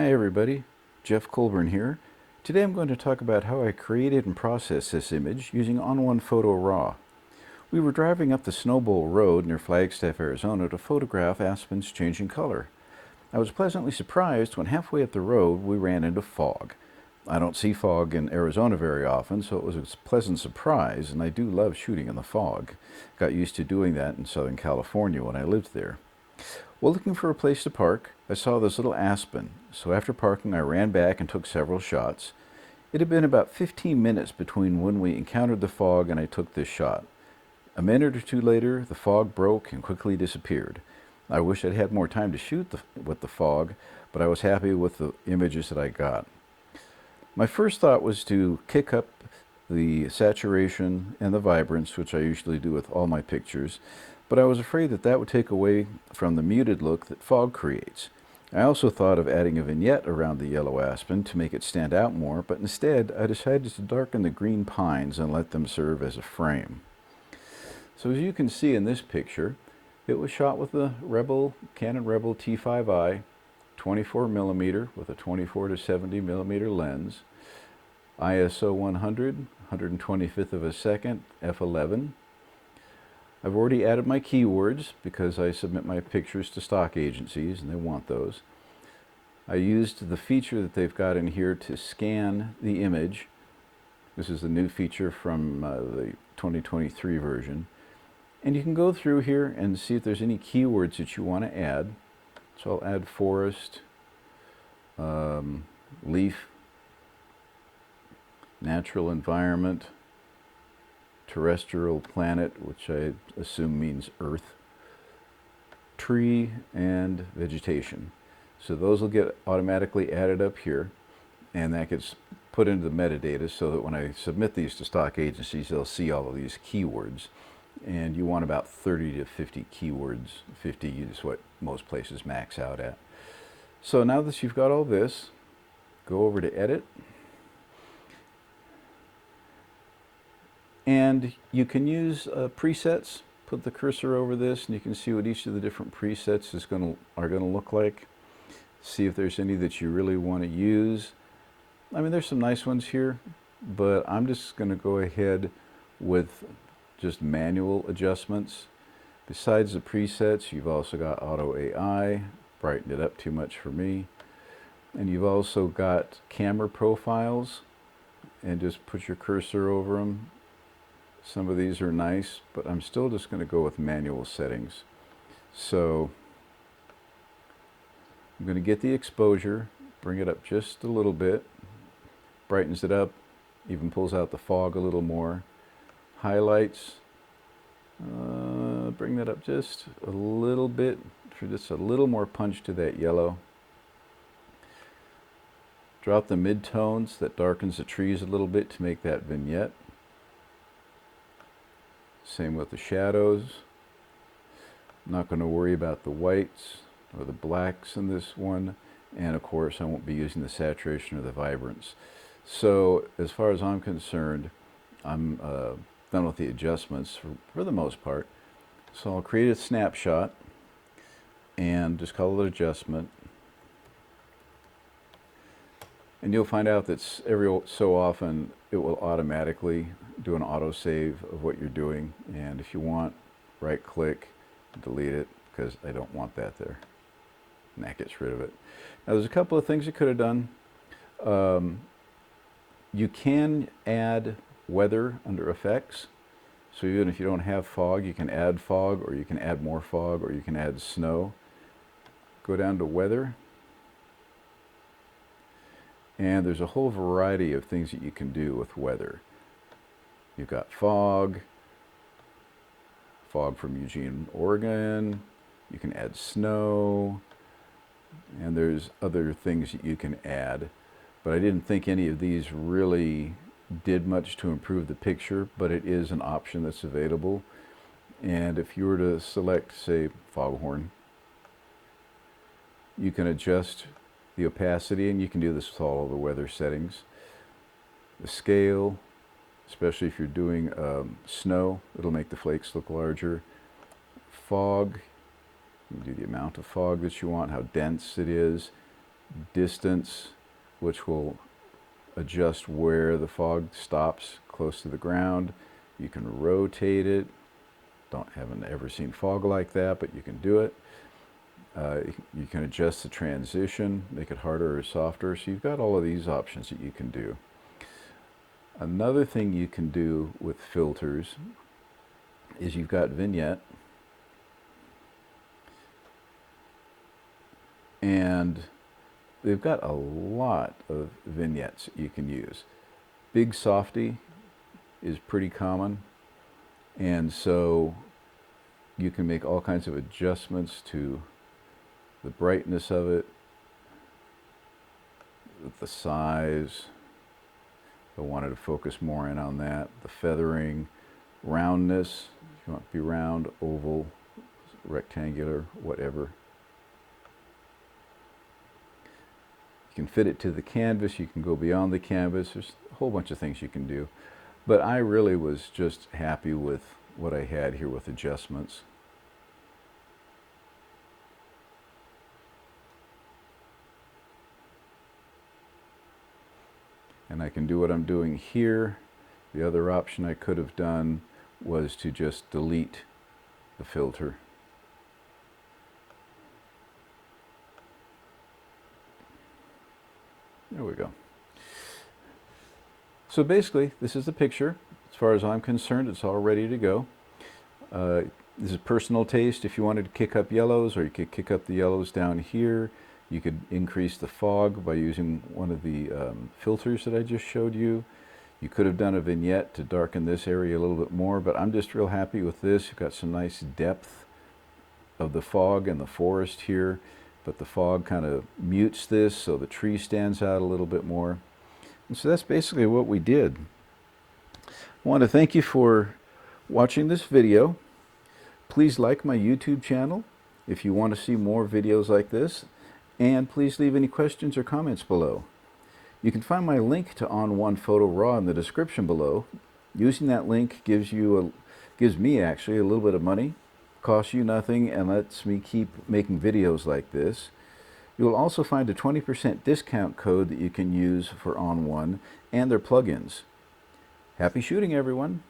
Hi everybody, Jeff Colburn here. Today I'm going to talk about how I created and processed this image using On1 Photo RAW. We were driving up the Snowbowl Road near Flagstaff, Arizona to photograph aspens changing color. I was pleasantly surprised when halfway up the road we ran into fog. I don't see fog in Arizona very often, so it was a pleasant surprise, and I do love shooting in the fog. Got used to doing that in Southern California when I lived there. While looking for a place to park, I saw this little aspen, so after parking I ran back and took several shots. It had been about 15 minutes between when we encountered the fog and I took this shot. A minute or two later, the fog broke and quickly disappeared. I wish I'd had more time to shoot with the fog, but I was happy with the images that I got. My first thought was to kick up the saturation and the vibrance, which I usually do with all my pictures, but I was afraid that that would take away from the muted look that fog creates. I also thought of adding a vignette around the yellow aspen to make it stand out more, but instead I decided to darken the green pines and let them serve as a frame. So as you can see in this picture, it was shot with the Canon Rebel T5i 24mm with a 24 to 70mm lens, ISO 100, 125th of a second, f11. I've already added my keywords because I submit my pictures to stock agencies and they want those. I used the feature that they've got in here to scan the image. This is the new feature from the 2023 version. And you can go through here and see if there's any keywords that you want to add. So I'll add forest, leaf, natural environment, terrestrial planet, which I assume means Earth, tree, and vegetation. So those will get automatically added up here, and that gets put into the metadata so that when I submit these to stock agencies, they'll see all of these keywords. And you want about 30 to 50 keywords. 50 is what most places max out at. So now that you've got all this, go over to Edit. And you can use presets. Put the cursor over this and you can see what each of the different presets are going to look like. See if there's any that you really want to use. I mean, there's some nice ones here, but I'm just going to go ahead with just manual adjustments. Besides the presets, you've also got Auto AI, brighten it up too much for me. And you've also got camera profiles, and just put your cursor over them. Some of these are nice, but I'm still just going to go with manual settings. So I'm going to get the exposure, bring it up just a little bit, brightens it up, even pulls out the fog a little more. Highlights, bring that up just a little bit for just a little more punch to that yellow. Drop the mid-tones, that darkens the trees a little bit to make that vignette. Same with the shadows. I'm not going to worry about the whites or the blacks in this one, and of course I won't be using the saturation or the vibrance. So as far as I'm concerned, I'm done with the adjustments for the most part. So I'll create a snapshot and just call it adjustment. And you'll find out that every so often it will automatically do an autosave of what you're doing. And if you want, right click, delete it, because I don't want that there. And that gets rid of it. Now there's a couple of things you could have done. You can add weather under effects. So even if you don't have fog, you can add fog, or you can add more fog, or you can add snow. Go down to weather. And there's a whole variety of things that you can do with weather. You've got fog from Eugene, Oregon. You can add snow, and there's other things that you can add. But I didn't think any of these really did much to improve the picture, but it is an option that's available. And if you were to select, say, foghorn, you can adjust the opacity, and you can do this with all the weather settings. The scale, especially if you're doing snow, it'll make the flakes look larger. Fog, you can do the amount of fog that you want, how dense it is. distance, which will adjust where the fog stops close to the ground. You can rotate it. Haven't ever seen fog like that, but you can do it. You can adjust the transition, make it harder or softer. So you've got all of these options that you can do. Another thing you can do with filters is you've got vignette, and they've got a lot of vignettes you can use. Big Softy is pretty common, and so you can make all kinds of adjustments to the brightness of it, the size. I wanted to focus more in on that. The feathering, roundness, if you want it to be round, oval, rectangular, whatever. You can fit it to the canvas, you can go beyond the canvas. There's a whole bunch of things you can do. But I really was just happy with what I had here with adjustments. And I can do what I'm doing here. The other option I could have done was to just delete the filter. There we go. So basically, this is the picture. As far as I'm concerned, it's all ready to go. This is personal taste. If you wanted to kick up yellows, or you could kick up the yellows down here. You could increase the fog by using one of the filters that I just showed you. You could have done a vignette to darken this area a little bit more, but I'm just real happy with this. You've got some nice depth of the fog and the forest here, but the fog kind of mutes this, so the tree stands out a little bit more. And so that's basically what we did. I want to thank you for watching this video. Please like my YouTube channel if you want to see more videos like this, and please leave any questions or comments below. You can find my link to On1 Photo Raw in the description below. Using that link gives me actually a little bit of money, costs you nothing, and lets me keep making videos like this. You'll also find a 20% discount code that you can use for On1 and their plugins. Happy shooting, everyone!